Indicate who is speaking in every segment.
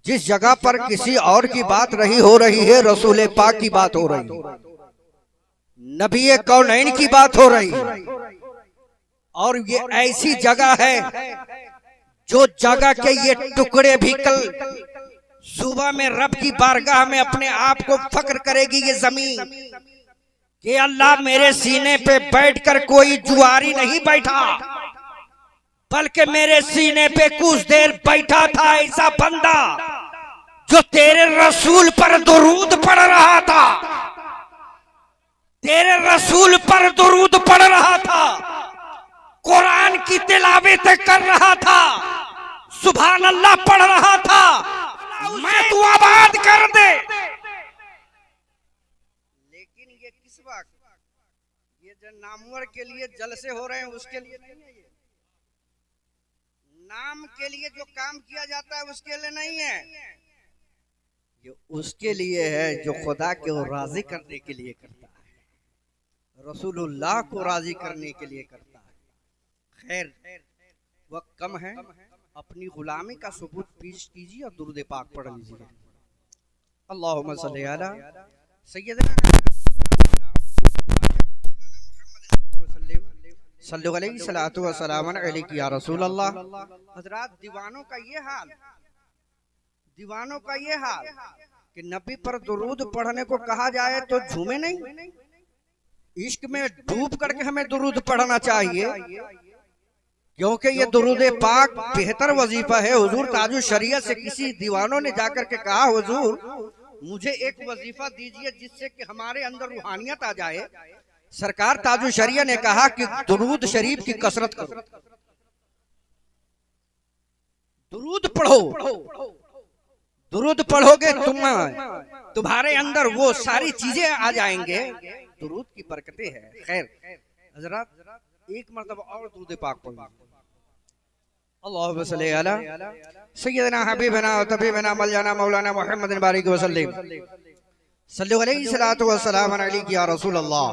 Speaker 1: जिस जगह पर किसी और की बात नहीं हो रही है, रसूल पाक की बात हो रही है, नबी कौनैन की बात हो रही है। और ये ऐसी जगह है जो जगह के ये टुकड़े भी कल सुबह में रब की बारगाह में अपने आप को फख्र करेगी ये जमीन कि अल्लाह मेरे सीने पे बैठकर कोई जुआरी नहीं बैठा, बल्कि मेरे सीने पे कुछ देर बैठा था ऐसा बंदा जो तेरे रसूल पर दुरूद पढ़ रहा था, तेरे रसूल पर दुरूद पढ़ रहा था, कुरान की तिलावत कर रहा था, सुभान अल्लाह पढ़ रहा था। मैं तू आबाद कर दे। लेकिन ये किस वक्त, ये जो नामवर के लिए जलसे हो रहे हैं उसके लिए नहीं है, ये नाम के लिए जो काम किया जाता है उसके लिए नहीं है, ये उसके लिए है जो खुदा को राजी करने के लिए करता है, रसूलुल्लाह को राजी करने के लिए करता है। खैर वक्त कम है, अपनी गुलामी का सबूत पेश कीजिए और दुरूद पाक पढ़ लीजिए। अल्लाहुम्मा सल्ली अला सय्यदना सल्लल्लाहु अलैहि सल्लतु व सलाम अलैहि या रसूल अल्लाह। हजरात, दीवानों का ये हाल, दीवानों का ये हाल कि नबी पर दुरूद पढ़ने को कहा जाए तो झूमे नहीं। इश्क में डूब करके हमें दुरूद पढ़ना चाहिए, क्योंकि ये दुरूद पाक बेहतर वजीफा है। हुजूर ताजु शरीयत से किसी दीवानों ने जाकर के कहा, हुजूर मुझे एक वजीफा दीजिए जिससे कि हमारे अंदर रूहानियत आ जाए। सरकार ताजु शरीयत ने कहा कि दुरूद शरीफ की कसरत करो, दुरूद पढ़ो, दुरूद पढ़ोगे तुम्हारे अंदर वो सारी चीजें आ जाएंगे, दुरूद की बरकतें हैं। खैर हजरत, एक मर्तबा और दुरूद पाक पढ़ो। अल्लाहुम्मा सल्ली अला सय्यदना हबीबना व तबीबना मौलाना मौलाना मुहम्मद बारिक वसल्लम सल्लल्लाहु अलैहि सल्लतु व सलाम अलैहि या रसूल अल्लाह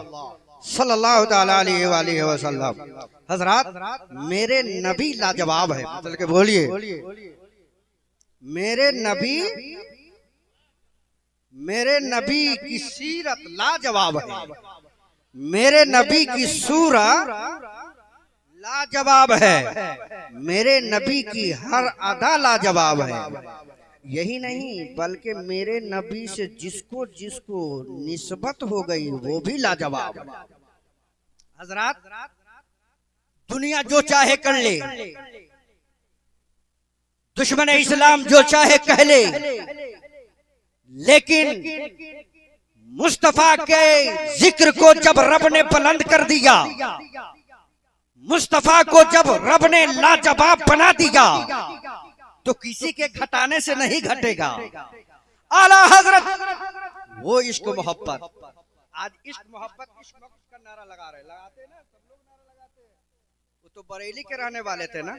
Speaker 1: सल्लल्लाहु तआला अलैहि व आलिहि वसल्लम। हजरत, मेरे नबी लाजवाब है, मतलब के बोलिए मेरे नबी की सीरत लाजवाब है, मेरे नबी की सूरत लाजवाब है, मेरे नबी की हर अदा लाजवाब है। यही नहीं बल्कि मेरे नबी से जिसको जिसको निस्बत हो गई वो भी लाजवाब। हजरत, दुनिया जो चाहे कर ले, दुश्मन इस्लाम जो चाहे कह ले, लेकिन मुस्तफा के जिक्र को जब रब ने बुलंद कर दिया, मुस्तफा को जब रब ने लाजवाब बना दिया, तो किसी के घटाने से नहीं घटेगा। आला हजरत वो इश्क मोहब्बत, आज इश्क मोहब्बत का नारा लगाते हैं ना, सब लोग नारा लगाते हैं। वो तो बरेली के रहने वाले थे ना,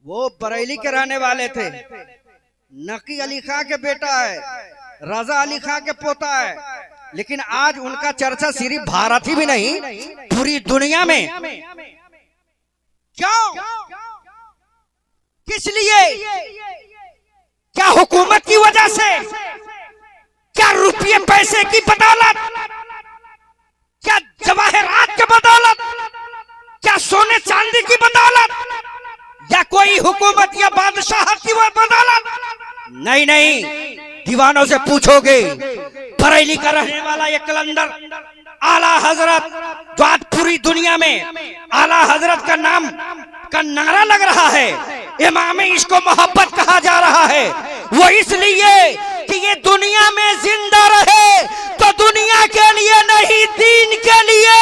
Speaker 1: वो बरेली के रहने वाले थे। नकी अली खां के बेटा है, रजा अली खां के पोता है, लेकिन आज उनका चर्चा सिर्फ भारत ही भी नहीं, पूरी दुनिया में। क्यों? किस लिए? क्या हुकूमत की वजह से? क्या रुपये पैसे की बदौलत? क्या जवाहरात के बदौलत? क्या सोने चांदी की बदौलत? या कोई हुकूमत या बादशाहत की बदौलत? नहीं नहीं, दीवानों से पूछोगे, बरेली का रहने वाला ये कलंदर आला हजरत, जो आज पूरी दुनिया में आला हजरत का नाम का नारा लग रहा है, इमाम इसको मोहब्बत कहा जा रहा है, वो इसलिए कि ये दुनिया में जिंदा रहे तो दुनिया के लिए नहीं, दीन के लिए।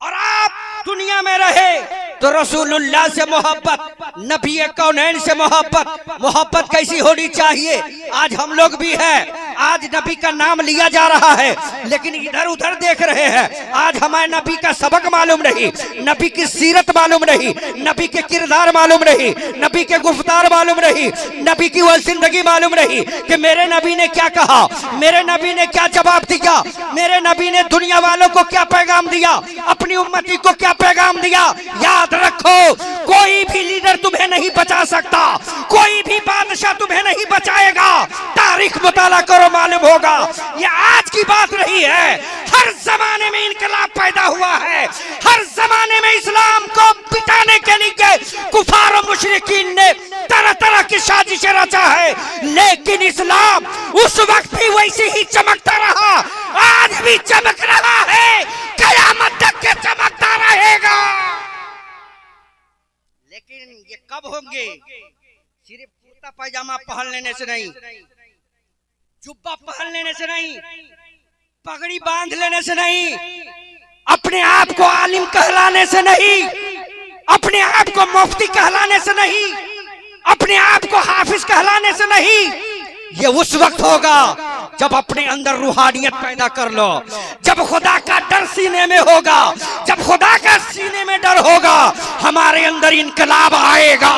Speaker 1: और आप दुनिया में रहे तो रसूलुल्लाह से मोहब्बत, नबी कौनैन से मोहब्बत। मोहब्बत कैसी होनी चाहिए? आज हम लोग भी है, आज नबी का नाम लिया जा रहा है लेकिन इधर उधर देख रहे हैं। आज हमारे नबी का सबक मालूम नहीं, नबी की सीरत मालूम नहीं, नबी के किरदार मालूम नहीं, नबी के गुफ्तार मालूम नहीं, नबी की वह जिंदगी मालूम नहीं कि मेरे नबी ने क्या कहा, मेरे नबी ने क्या जवाब दिया, मेरे नबी ने दुनिया वालों को क्या पैगाम दिया, अपनी उम्मती को क्या पैगाम दिया। याद रखो, कोई भी लीडर तुम्हें नहीं बचा सकता, कोई भी बादशाह तुम्हें नहीं बचाएगा। तारीख मुताला करो, मालूम होगा। ये आज की बात नहीं है, हर जमाने में इनकलाब पैदा हुआ है, हर जमाने में इस्लाम को मिटाने के लिए कुफार और मुशरिकीन ने तरह तरह की साजिशें रचा है, लेकिन इस्लाम उस वक्त भी वैसे ही चमकता रहा, आज भी चमक रहा है, कयामत तक के चमकता रहेगा। लेकिन ये कब होंगे? सिर्फ कुर्ता पैजामा पहन लेने से नहीं, जुब्बा पहन लेने से नहीं, पगड़ी बांध लेने से नहीं, अपने आप को आलिम कहलाने से नहीं, अपने आप को मुफ्ती कहलाने से नहीं, अपने आप को हाफिज कहलाने से नहीं। ये उस वक्त होगा जब अपने अंदर रूहानियत पैदा कर लो, जब खुदा का डर सीने में होगा, जब खुदा का सीने में डर होगा, हमारे अंदर इनकलाब आएगा।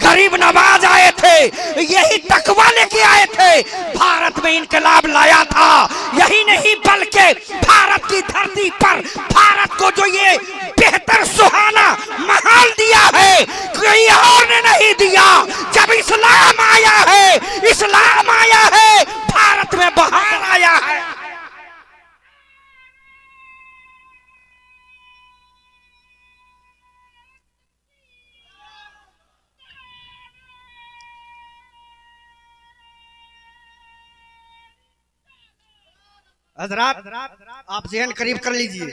Speaker 1: गरीब नवाज आए थे, यही तकवा लेके आए थे, भारत में इनकलाब लाया था। यही नहीं बल्कि भारत की धरती पर भारत को जो ये बेहतर सुहाना माहौल दिया है, कोई और ने नहीं दिया। जब इस्लाम आया है, इस्लाम आया है, भारत में बहार आया है। हजरात, आप ज़हन करीब कर लीजिए,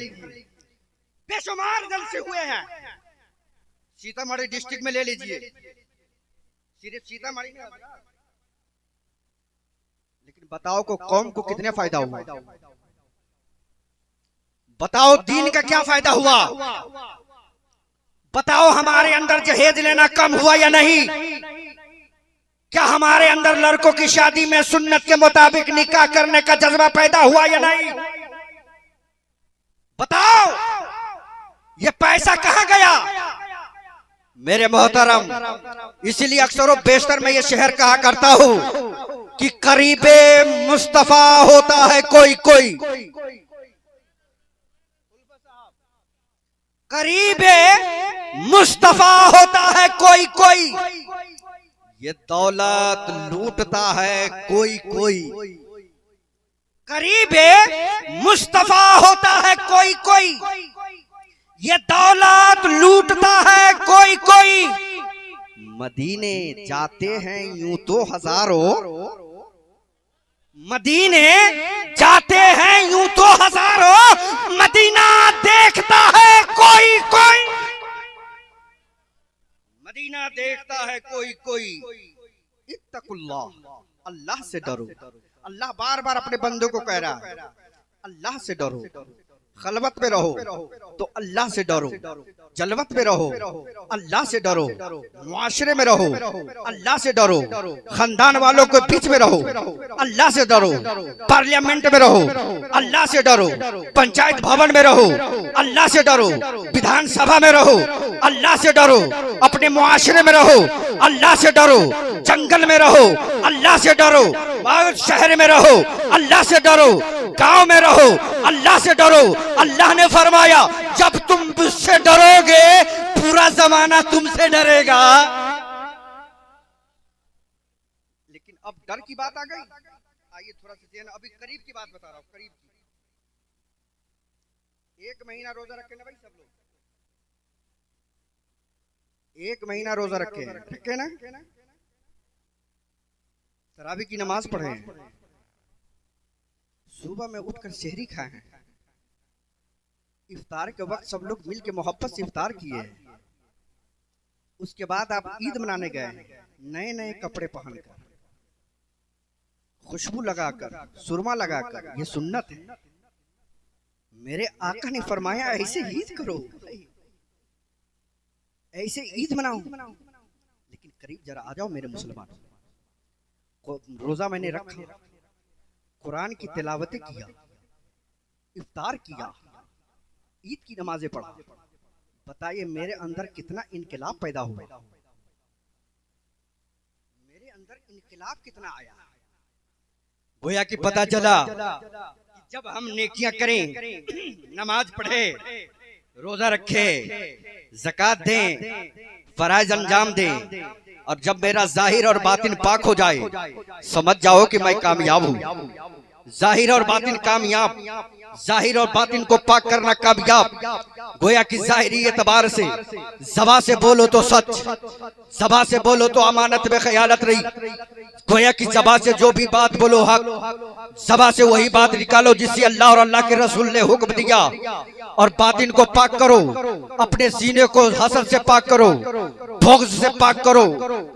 Speaker 1: बेशुमार जलसे हुए हैं। सीतामढ़ी डिस्ट्रिक्ट में ले लीजिए, सिर्फ सीतामढ़ी में। लेकिन बताओ को कौम को कितने फायदा हुआ? बताओ दीन का क्या फायदा हुआ? बताओ हमारे अंदर जहेज लेना कम हुआ या नहीं? क्या हमारे अंदर लड़कों की शादी में सुन्नत के मुताबिक निकाह करने का जज्बा पैदा हुआ या नहीं? बताओ ये पैसा कहां गया? मेरे मोहतरम, इसीलिए अक्सर बेशतर मैं ये शहर कहा करता हूं कि करीबे मुस्तफा होता है कोई कोई, करीबे मुस्तफा होता है कोई कोई, ये दौलत लूटता है कोई कोई। करीबे मुस्तफा होता है कोई कोई, ये दौलत लूटता है कोई कोई। मदीने जाते हैं यूं तो हजारों, मदीने जाते हैं यूं तो हजारों, मदीना देखता है कोई कोई, मदीना देखता है कोई कोई। इत्तकुल्लाह, अल्लाह से डरो। अल्लाह बार बार अपने बंदों को कह रहा है, अल्लाह से डरो। खलवत में रहो तो अल्लाह से डरो, जलवत में रहो अल्लाह से डरो, मुआशरे में रहो अल्लाह से डरो, खानदान वालों के बीच में रहो अल्लाह से डरो, पार्लियामेंट में रहो अल्लाह से डरो, पंचायत भवन में रहो अल्लाह से डरो, विधानसभा में रहो अल्लाह से डरो, अपने मुआशरे में रहो अल्लाह से डरो, जंगल में रहो अल्लाह से डरो, शहर में रहो अल्लाह से डरो, गांव में रहो अल्लाह से डरो। अल्लाह ने फरमाया जब तुम मुझसे डरोगे पूरा जमाना तुमसे डरेगा। लेकिन अब डर की बात आ गई, आइए थोड़ा सा अभी करीब की बात बता रहा हूं, करीब की। 1 महीना रोजा रखे ना भाई सब लोग, 1 महीना रोजा रखे, ठीक है ना? तरावी की नमाज पढ़े हैं, सुबह में उठकर शहरी खाए हैं, इफ्तार के वक्त सब लोग मिल के मोहब्बत से इफ्तार किए हैं। उसके बाद आप ईद मनाने गए, नए नए कपड़े पहनकर, खुशबू लगाकर, सुरमा लगाकर, ये सुन्नत है। मेरे आका ने फरमाया ऐसे ईद करो, ऐसे ईद मनाओ। लेकिन करीब जरा आ जाओ मेरे मुसलमान, रोजा मैंने रखा, कुरान की तिलावतें किया, इफ्तार किया, ईद की नमाजें पढ़ा। बताइए मेरे अंदर कितना इनकलाब पैदा हुआ, मेरे अंदर इनकलाब कितना आया। गोया कि पता चला कि जब हम नेकियां करें, नमाज पढ़े, रोजा रखे, ज़कात दें, फराइज अंजाम दें, और जब मेरा जाहिर और बातिन पाक हो जाए, समझ जाओ कि मैं कामयाब हूं। जाहिर और बातिन कामयाब, जाहिर और बातिन को पाक करना कामयाब। गोया कि जाहिरी एतबार से ज़बा से बोलो तो सच, ज़बा से बोलो तो अमानत में ख्यालत रही। गोया कि ज़बा से जो भी बात बोलो हक, ज़बा से वही बात निकालो जिससे अल्लाह और अल्लाह के रसूल ने हुक्म दिया। और बातिन को पाक करो, अपने सीने को हसद से पाक करो, भोग से पाक करो,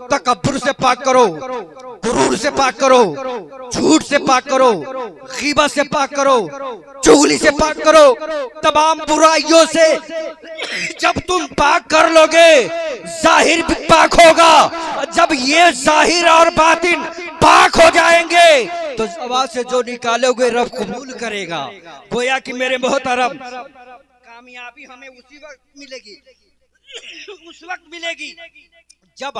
Speaker 1: तकब्बुर से पाक करो, गुरूर से पाक करो, झूठ से पाक करो, गीबत से पाक करो, चुगली से पाक करो, तमाम बुराइयों से जब तुम पाक कर लोगे, जाहिर भी पाक होगा। जब ये जाहिर और बातिन पाक हो जाएंगे तो ज़बान से जो निकालोगे रब कबूल करेगा। गोया कि मेरे मोहतरम, कामयाबी हमें उसी वक्त मिलेगी, उस वक्त मिलेगी जब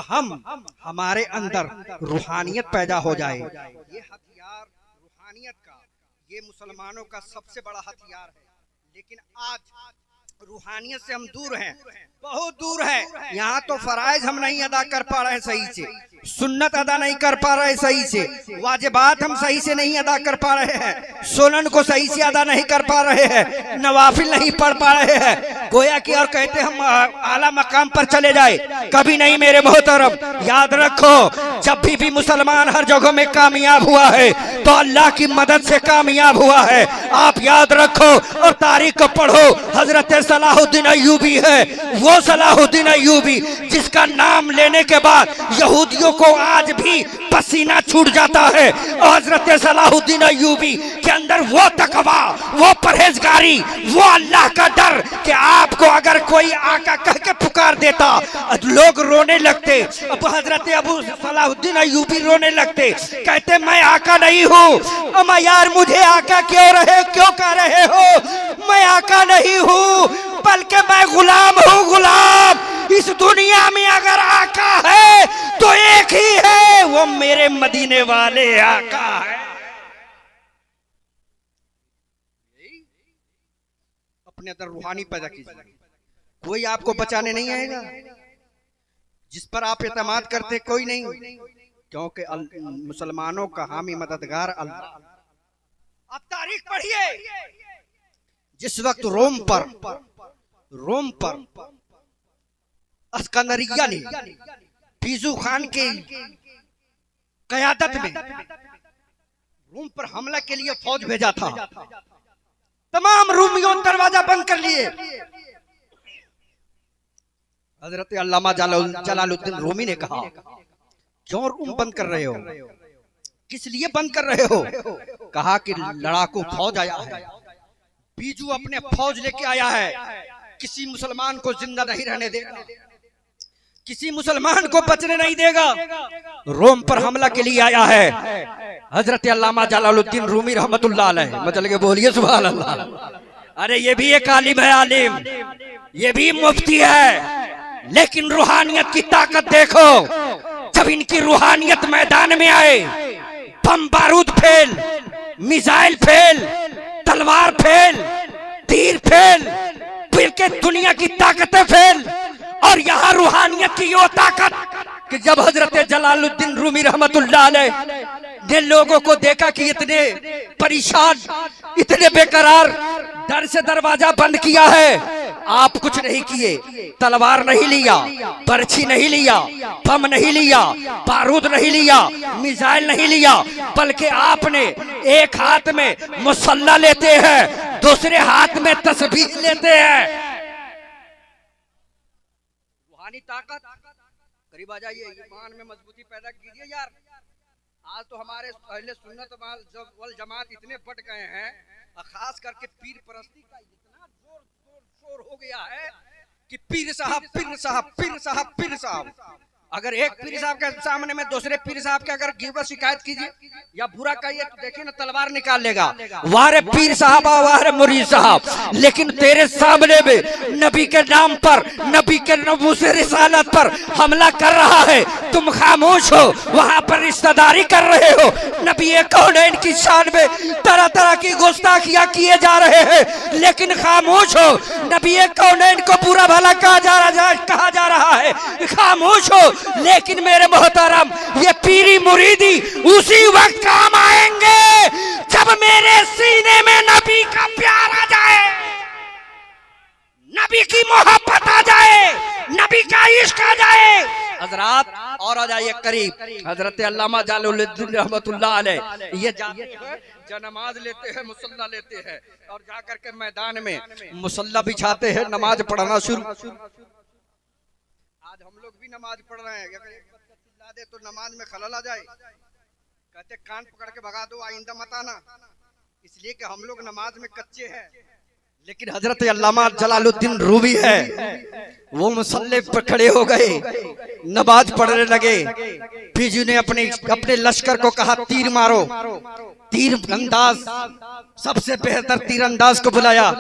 Speaker 1: हमारे अंदर रूहानियत पैदा हो जाए। ये हथियार रूहानियत का, ये मुसलमानों का सबसे बड़ा हथियार है। लेकिन आज रूहानियत से हम दूर हैं, बहुत दूर है। यहाँ तो फराइज हम नहीं अदा कर पा रहे सही से, सुन्नत अदा नहीं कर पा रहे सही से, वाजिबात हम सही से नहीं अदा कर पा रहे हैं, सोलन को सही से अदा नहीं कर पा रहे हैं, नवाफिल नहीं पढ़ पा रहे हैं। गोया कि और कहते हम आला मकाम पर चले जाए, कभी नहीं मेरे मोहतरम। याद रखो, जब भी मुसलमान हर जगह में कामयाब हुआ है तो अल्लाह की मदद से कामयाब हुआ है। आप याद रखो और तारीख को पढ़ो। हजरत सलाहुद्दीन अय्यूबी है, वो सलाहुद्दीन अय्यूबी जिसका नाम लेने के बाद यहूदियों को आज भी पसीना छूट जाता है। हजरत सलाहुद्दीन अय्यूबी के अंदर वो तकवा, वो परहेजगारी, वो अल्लाह का डर कि आपको अगर कोई आका कह के पुकार देता लोग रोने लगते। अब हजरत अबू सलाहुद्दीन अय्यूबी रोने लगते, कहते मैं आका नहीं हूँ। अम्मा यार मुझे आका क्यों कह रहे हो? मैं आका नहीं हूँ, बल्कि मैं गुलाम हूँ, गुलाम। इस दुनिया में अगर आका है तो एक ही है, वो मेरे मदीने वाले आका है। अपने अंदर रूहानी पैदा कीजिए, कोई आपको बचाने नहीं आएगा। जिस पर आप एतमाद करते कोई नहीं, क्योंकि मुसलमानों का हामी मददगार अल्लाह। आप तारीख पढ़िए, जिस वक्त रोम पर अस्कंदरिया ने पीजू खान के क़यादत में रोम पर हमला के लिए फौज भेजा था, तमाम रूमियों दरवाजा बंद कर लिए। हजरत अल्लामा जलालुद्दीन रूमी ने कहा, क्यों रूम बंद कर रहे हो? किस लिए बंद कर रहे हो? कहा कि लड़ाकू फौज आया है, बीजू अपने फौज लेके आया है, किसी मुसलमान को जिंदा नहीं रहने देगा, किसी मुसलमान को बचने नहीं देगा, रोम पर हमला के लिए आया है। हजरत अल्लामा जलालुद्दीन रूमी रहमतुल्लाह अलैह, मतलब के बोलिए सुभान अल्लाह। अरे ये भी एक आलिम है, आलिम, ये भी मुफ्ती है, लेकिन रूहानियत की ताकत देखो। जब इनकी रूहानियत मैदान में आए, बम बारूद फेल, मिसाइल फेल, तलवार फेल, तीर फेल, बिल्कुल दुनिया की ताकतें फेल। और यहाँ रूहानियत की वो ताकत कि जब हजरत जलालुद्दीन रूमी रहमतुल्लाह अलैह ने लोगों को देखा कि इतने परेशान, इतने बेकरार, डर से दरवाजा बंद किया है, आप कुछ नहीं किए, तलवार नहीं लिया, बर्छी नहीं लिया, बम नहीं लिया, बारूद नहीं लिया, मिसाइल नहीं लिया, बल्कि आपने एक हाथ में मुसल्ला लेते हैं, दूसरे हाथ में तस्बीह लेते हैं। रूहानी ताकत, करीब आ जाइए, ईमान में मजबूती पैदा कीजिए यार। आज तो हमारे अहले सुन्नत वल जमात इतने बढ़ गए हैं, खास करके पीर परस्ती का इतना जोर हो गया है कि पीर साहब, पीर साहब, पीर साहब, पीर साहब। अगर एक पीर साहब के सामने में दूसरे पीर साहब के अगर गिबत शिकायत कीजिए या बुरा कहिए तो देखिए ना तलवार निकाल लेगा। वारे पीर साहब वारे मुरीद साहब, लेकिन तेरे सामने में नबी के नाम पर, नबी के नबूसे रिसालत पर हमला कर रहा है, तुम खामोश हो, वहां पर रिश्तेदारी कर रहे हो। नबी कौनैन की शान में तरह तरह की गुस्ताखियां किए जा रहे हैं, लेकिन खामोश हो। नबी कौनैन को बुरा भला कहा जा रहा है, खामोश हो। लेकिन मेरे मोहतरम, ये पीरी मुरीदी उसी वक्त काम आएंगे जब मेरे सीने में नबी का प्यार आ जाए, नबी की मोहब्बत आ जाए, नबी का इश्क आ जाए। हजरात और आ जाइए करीब। हजरत अल्लामा जलालुद्दीन रहमतुल्लाह अलैह ये जाते हैं, नमाज लेते हैं, मुसल्ला लेते हैं और जाकर के मैदान में मुसल्ला बिछाते हैं, नमाज पढ़ना शुरू। आज हम लोग भी नमाज पढ़ रहे हैं, अगर एक चिल्ला दे तो नमाज में खलल आ जाए, कहते कान पकड़ के भगा दो, आइंदा मत आना, इसलिए कि हम लोग नमाज में कच्चे हैं। लेकिन हजरत अल्लामा जलालुद्दीन रूमी है, वो मुसल्ले पर खड़े हो गए, नमाज पढ़ने लगे। बीजू ने अपने लश्कर को कहा तीर मारो, तीर अंदाज, सबसे बेहतर तीरंदाज को बुलाया,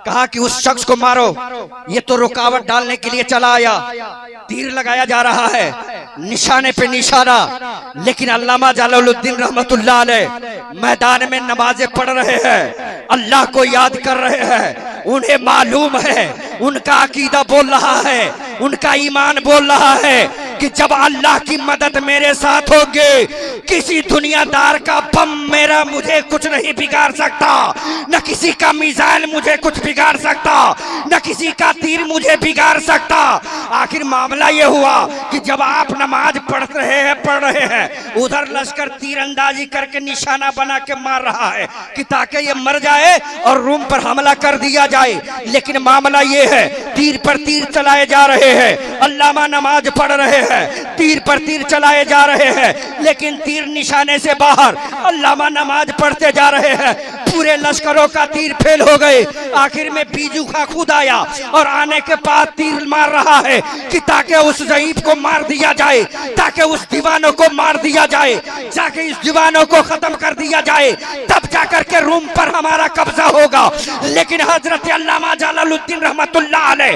Speaker 1: कहा कि उस शख्स को मारो, ये तो रुकावट डालने के लिए चला आया। तीर लगाया जा रहा है, निशाने पे निशाना, लेकिन अल्लामा जलालुद्दीन रहमतुल्लाह अलैह मैदान में नमाजें पढ़ रहे हैं, अल्लाह को याद कर रहे हैं। उन्हें मालूम है, उनका अकीदा बोल रहा है, उनका ईमान बोल रहा है कि जब अल्लाह की मदद मेरे साथ होगी, किसी दुनियादार का बम मुझे कुछ नहीं बिगाड़ सकता, न किसी का मिसाइल मुझे कुछ बिगाड़ सकता, न किसी का तीर मुझे बिगाड़ सकता। आखिर मामला ये हुआ कि जब आप नमाज पढ़ रहे हैं, उधर लश्कर तीरंदाजी करके निशाना बना के मार रहा है कि ताकि ये मर जाए और रूम पर हमला कर दिया जाए। लेकिन मामला ये है, तीर पर तीर चलाए जा रहे हैं, अल्लामा नमाज पढ़ रहे हैं, तीर पर तीर चलाए जा रहे हैं, लेकिन तीर निशाने से बाहर, अल्लामा नमाज पढ़ते जा रहे हैं, पूरे लश्करों का तीर फेल हो गए। आखिर में बीजू का खुद आया और आने के बाद तीर मार रहा है कि ताकि उस ज़ईफ को मार दिया जाए, ताकि उस दीवानों को मार दिया जाए, जाके इस दीवानों को खत्म कर दिया जाए, तब जाकर के रूम पर हमारा कब्जा होगा। लेकिन हजरत अल्लामा जलालुद्दीन रहमतुल्लाह अलैह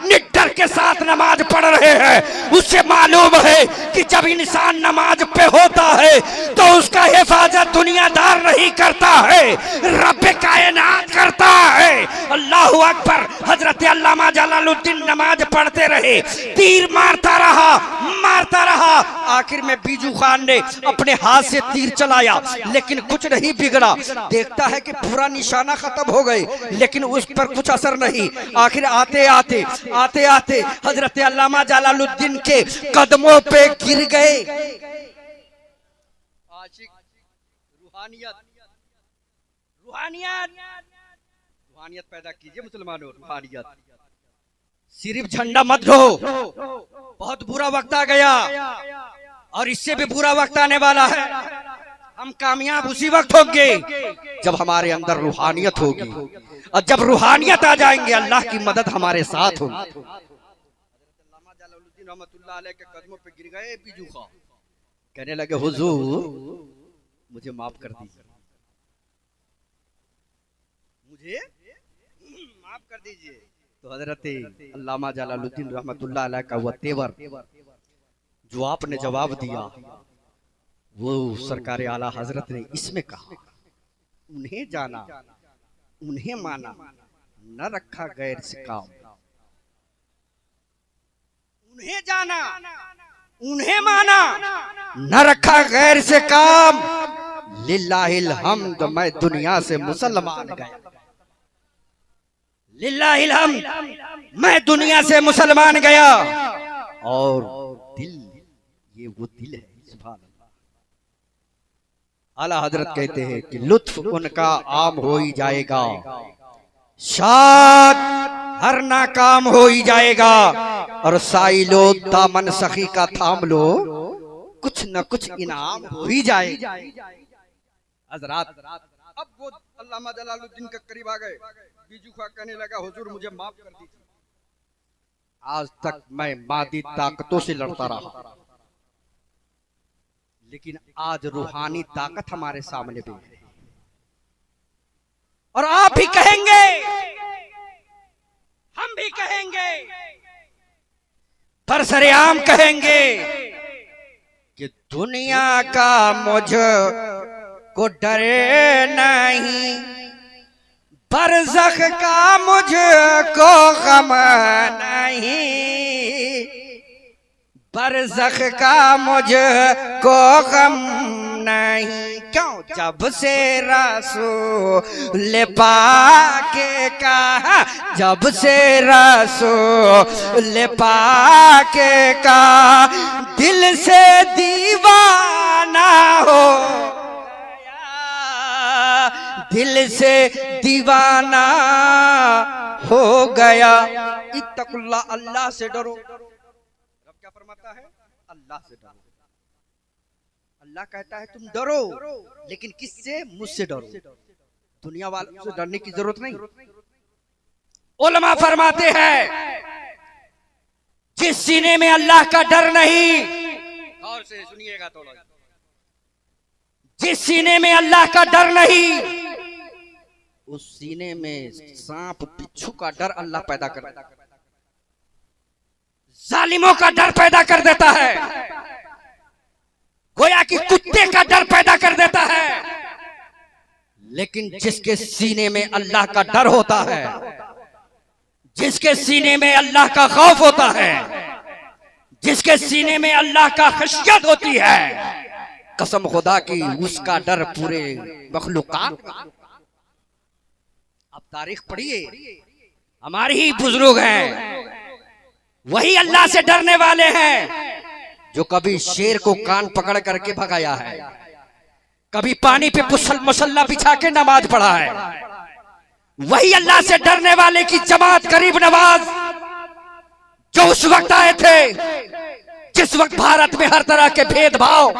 Speaker 1: निडर के साथ नमाज पढ़ रहे हैं। उससे मालूम है कि जब इंसान नमाज पे होता है तो उसका हिफाजत दुनियादार नहीं करता है, रब कायनात करता है। अल्लाह अकबर। हजरत अल्लामा जलालुद्दीन नमाज पढ़ते रहे, तीर मारता रहा। आखिर में बीजू खान ने अपने हाथ से तीर चलाया, लेकिन कुछ नहीं बिगड़ा। देखता है कि पूरा निशाना खत्म हो गए, लेकिन उस पर कुछ असर नहीं। आखिर आते आते हजरत अल्लामा जलालुद्दीन के कदमों पे गिर गए। आशिक रूहानियत पैदा कीजिए मुसलमानों, रूहानियत। सिर्फ झंडा मत ढो, बहुत बुरा वक्त आ गया और इससे भी बुरा वक्त आने वाला है। हम कामयाब उसी वक्त होंगे जब हमारे अंदर रूहानियत होगी, और जब रूहानियत आ जाएंगे अल्लाह की मदद हमारे साथ होगी। अल्लामा जलालुद्दीन रहमतुल्लाह अलैह के कदमों पे गिर गए बीजू खां, कहने लगे हुजूर मुझे माफ कर दीजिए, मुझे माफ कर दीजिए। तो हजरत अल्लामा जलालुद्दीन रहमतुल्लाह अलैह का वह तेवर जो आपने जवाब दिया, वो सरकार आला हजरत ने इसमें कहा, उन्हें जाना उन्हें माना, न रखा गैर से काम। उन्हें जाना उन्हें माना, न रखा गैर से काम। लिल्लाहिल हम्द, मैं दुनिया से मुसलमान गया। लिल्लाहिल हम्द, मैं दुनिया से मुसलमान गया। और दिल, ये वो दिल है। सुभान अल्लाह। आला हजरत कहते हैं कि लुत्फ उनका आम हो ही जाएगा, शाद हर नाकाम हो ही जाएगा। और साइलो दामन सखी का थाम लो, कुछ न कुछ इनाम हो ही जाएगा। हजरात अब वो अल्लामा जलालुद्दीन के करीब आ गए। बीजू खां कहने लगा हुजूर मुझे माफ कर दीजिए। आज तक मैं मादी ताकतों से लड़ता रहा, लेकिन आज रूहानी ताकत हमारे सामने भी है। और आप भी कहेंगे, हम भी कहेंगे, पर सरेआम कहेंगे कि दुनिया का मुझको डरे नहीं, बरज़ख का मुझको गम नहीं, बरज़ख का मुझको गम नहीं। क्यों? जब से रसूल पाक का, जब से रसूल पाक का दिल से दीवाना हो गया, दिल से दीवाना हो गया। इत्तकुल्लाह, अल्लाह से डरो। रब क्या फरमाता है? अल्लाह से डरो। अल्लाह कहता है तुम डरो, लेकिन किससे? मुझसे डरो। दुनिया वालों से डरने की जरूरत नहीं। उलमा फरमाते हैं जिस सीने में अल्लाह का डर नहीं, और से सुनिएगा थोड़ा, जिस सीने में अल्लाह का डर नहीं, उस सीने में सांप बिच्छू का डर अल्लाह पैदा कर देता है, जालिमों का डर पैदा कर देता है, गोया कि कुत्ते का डर पैदा कर देता है। लेकिन जिसके सीने में अल्लाह का डर होता है, जिसके सीने में अल्लाह का खौफ होता है, जिसके सीने में अल्लाह का खशियत होती है, कसम खुदा की उसका डर पूरे मखलूकात। अब तारीख पढ़िए, हमारी ही बुजुर्ग हैं, वही अल्लाह से डरने वाले हैं जो कभी शेर को कान पकड़ करके भगाया है, कभी पानी पे मुसल्ला बिछा के नमाज पढ़ा है। वही अल्लाह से डरने वाले की जमात गरीब नवाज जो उस वक्त आए थे जिस वक्त भारत में हर तरह के भेदभाव,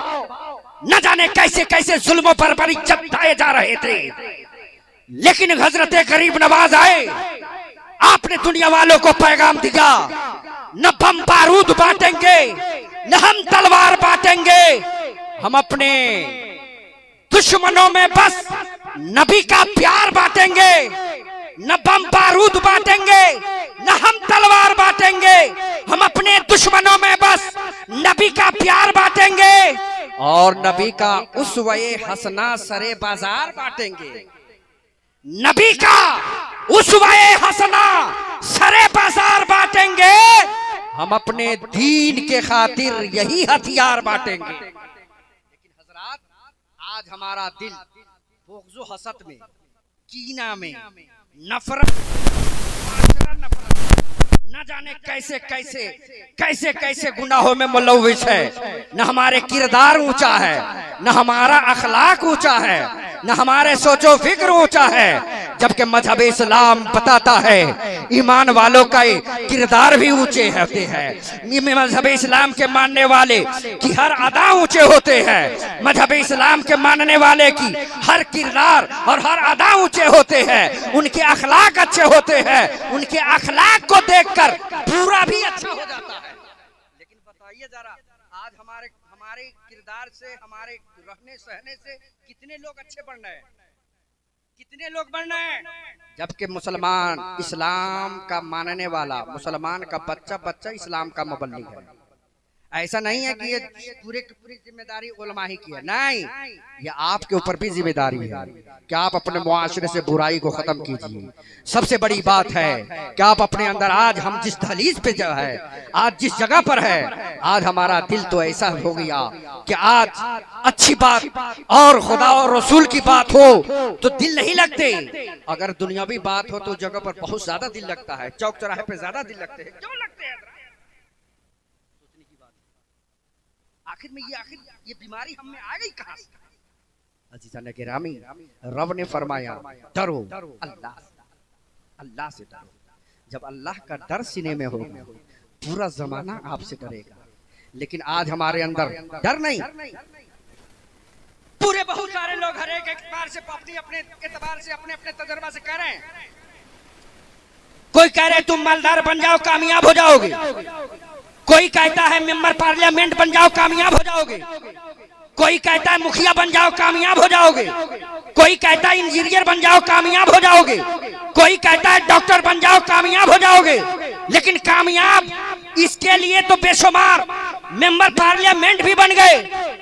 Speaker 1: न जाने कैसे कैसे जुल्मों पर बड़ी जताए जा रहे थे, लेकिन हजरत गरीब नवाज आए, आपने दुनिया वालों को पैगाम दिया, न बम बारूद बांटेंगे, न हम तलवार बांटेंगे, हम अपने दुश्मनों में बस नबी का प्यार बांटेंगे, न बम बारूद बांटेंगे, न हम तलवार बांटेंगे, हम अपने दुश्मनों में बस नबी का प्यार बांटेंगे और नबी का उसवे हसना सरे बाजार बांटेंगे। नबी का उसवे हसना सरे बाजार बांटेंगे, हम अपने दीन के खातिर यही हथियार बांटेंगे। लेकिन हजरात, आज हमारा दिल बुग़्ज़ हसद में, कीना में, नफरत, न जाने कैसे कैसे कैसे कैसे गुनाहों में मुलव्विस है। न हमारे किरदार ऊंचा है, न हमारा अखलाक ऊंचा है, न हमारे सोचो फिक्र ऊंचा है, जबकि मजहब इस्लाम बताता है ईमान वालों का किरदार भी ऊंचे होते हैं। मजहब इस्लाम के मानने वाले की हर अदा ऊंचे होते हैं, मजहब इस्लाम के मानने वाले की हर किरदार और हर अदा ऊंचे होते हैं, उनके अखलाक अच्छे होते हैं, उनके अखलाक को देखकर पूरा भी अच्छा हो जाता है। लेकिन बताइए जरा, आज हमारे किरदार से, हमारे रहने सहने से कितने लोग अच्छे बन रहे हैं, कितने लोग बन रहे हैं, जबकि मुसलमान, इस्लाम का मानने वाला मुसलमान का बच्चा इस्लाम का मुबल्लिग है। ऐसा नहीं है कि ये पूरी जिम्मेदारी उलमा ही की है, नहीं, ये आपके ऊपर भी जिम्मेदारी है कि आप अपने मुआशरे से बुराई को खत्म कीजिए। सबसे बड़ी बात है कि आप अपने अंदर, आज हम जिस दहलीज पे जो है, आज जिस जगह पर है, आज हमारा दिल तो ऐसा हो गया कि आज अच्छी बात और खुदा और रसूल की बात हो तो दिल नहीं लगते, अगर दुनियावी बात हो तो जगह पर बहुत ज्यादा दिल लगता है, चौक चौराहे पे ज्यादा दिल लगते हैं। क्यों लगते हैं? आखिर ये बीमारी हम में आ गई कहां से? अजीज़ान गिरामी, रब ने फरमाया डरो अल्लाह से डरो। जब अल्लाह का डर सीने में होगा पूरा जमाना आपसे डरेगा। लेकिन आज हमारे अंदर डर नहीं। पूरे बहुत सारे लोग हर एक एतबार से, अपने एतबार से, अपने तजर्बा से कह रहे हैं कोई कह रहे तुम मालदार बन जाओ कामयाब हो जाओगे, कोई कहता है मेंबर पार्लियामेंट बन जाओ कामयाब हो जाओगे, कोई कहता है मुखिया बन जाओ कामयाब हो जाओगे, कोई कहता है इंजीनियर बन जाओ कामयाब हो जाओगे, कोई कहता है डॉक्टर बन जाओ कामयाब हो जाओगे। लेकिन कामयाब इसके लिए तो बेशुमार मेंबर पार्लियामेंट भी बन गए,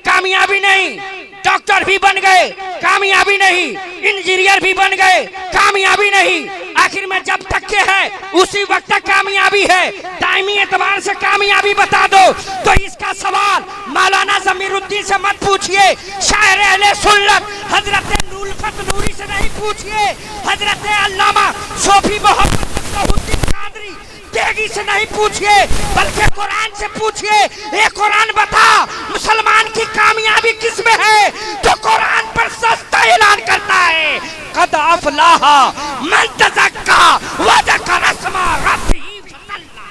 Speaker 1: कामयाबी नहीं, डॉक्टर भी बन गए, कामयाबी नहीं, इंजीनियर भी बन गए, कामयाबी नहीं। आखिर में जब तक के है उसी वक्त तक कामयाबी है। टाइमी एतबार से कामयाबी बता दो तो इसका सवाल मौलाना जमीरुद्दीन से मत पूछिए, शायर अहले सुन्नत हजरत उल्फत नूरी से नहीं पूछिए, हजरत अल्लामा सूफी मोहम्मद फखरुद्दीन कादरी तेगी से नहीं पूछिए, बल्कि कुरान से पूछिए। ये कुरान बता मुसलमान की कामयाबी किस में है? तो कुरान पर सस्ता ऐलान करता है, कद अफलाहा मन तज़क्का व ज़करा अस्मा रब्बिही फसल्ला।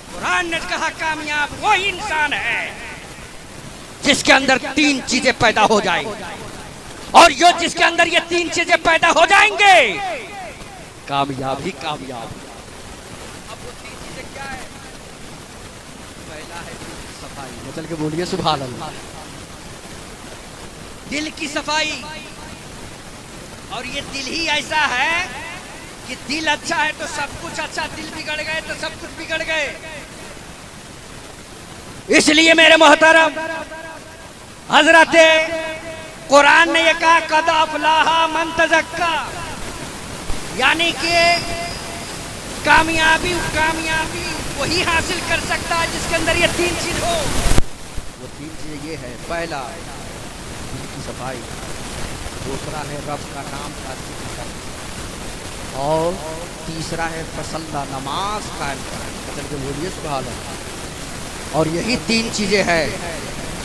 Speaker 1: कुरान ने कहा कामयाब वो इंसान है जिसके अंदर तीन चीजें पैदा हो जाएंगी, और यो जिसके अंदर ये तीन चीजें पैदा हो जाएंगे कामयाब ही कामयाब। अब वो तीन चीजें क्या है? पहला है दिल की सफाई, चल के बोलिए सुभान अल्लाह। दिल की सफाई, और ये दिल ही ऐसा है कि दिल अच्छा है तो सब कुछ अच्छा, दिल बिगड़ गए तो सब कुछ बिगड़ गए। इसलिए मेरे मोहतरम हजरत कुरान ने ये कहा कद अफलाहा मन तज़क्का, यानी कि कामयाबी वही हासिल कर सकता है जिसके अंदर ये तीन चीज हो। वो तीन चीजें ये है, पहला दिल की सफाई, दूसरा है रब का नाम का जिक्र, और तीसरा है फसल्ला नमाज कायम करना। चल के बोलिए सुभान अल्लाह। और यही तीन चीजें हैं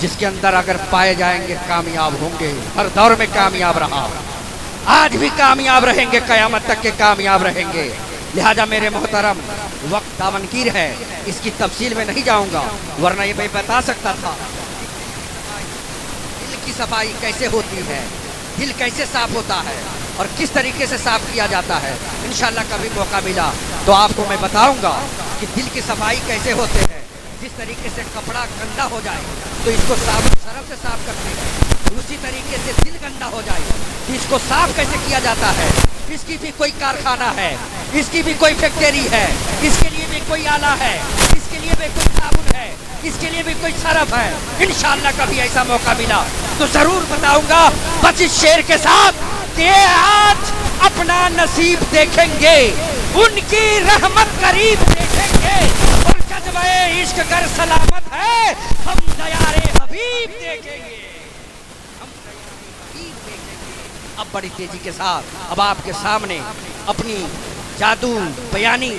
Speaker 1: जिसके अंदर अगर पाए जाएंगे कामयाब होंगे। हर दौर में कामयाब रहा, आज भी कामयाब रहेंगे, कयामत तक के कामयाब रहेंगे। लिहाजा मेरे मोहतरम वक्त दामनगीर है, इसकी तफसील में नहीं जाऊंगा, वरना ये मैं बता सकता था। दिल की सफाई कैसे होती है, दिल कैसे साफ होता है और किस तरीके से साफ किया जाता है, इंशाल्लाह कभी मौका मिला तो आपको मैं बताऊंगा कि दिल की सफाई कैसे होते हैं। जिस तरीके से कपड़ा गंदा हो जाए तो इसको साबुन सरफ से साफ करते हैं, उसी तरीके से दिल गंदा हो जाए तो इसको साफ कैसे किया जाता है। इसकी भी कोई कारखाना है, इसकी भी कोई फैक्ट्री है, इसके लिए भी कोई आला है, इसके लिए भी कोई साबुन है, इसके लिए भी कोई सरफ है। इंशाल्लाह कभी ऐसा मौका मिला तो जरूर बताऊंगा, बस इस शेर के साथ कि आज अपना नसीब देखेंगे, उनकी रहमत करीब देखेंगे, और जज्बे इश्क कर सलामत है हम दयारे हबीब देखेंगे, हम हबीब देखेंगे। अब बड़ी तेजी के साथ अब आपके सामने अपनी जादू बयानी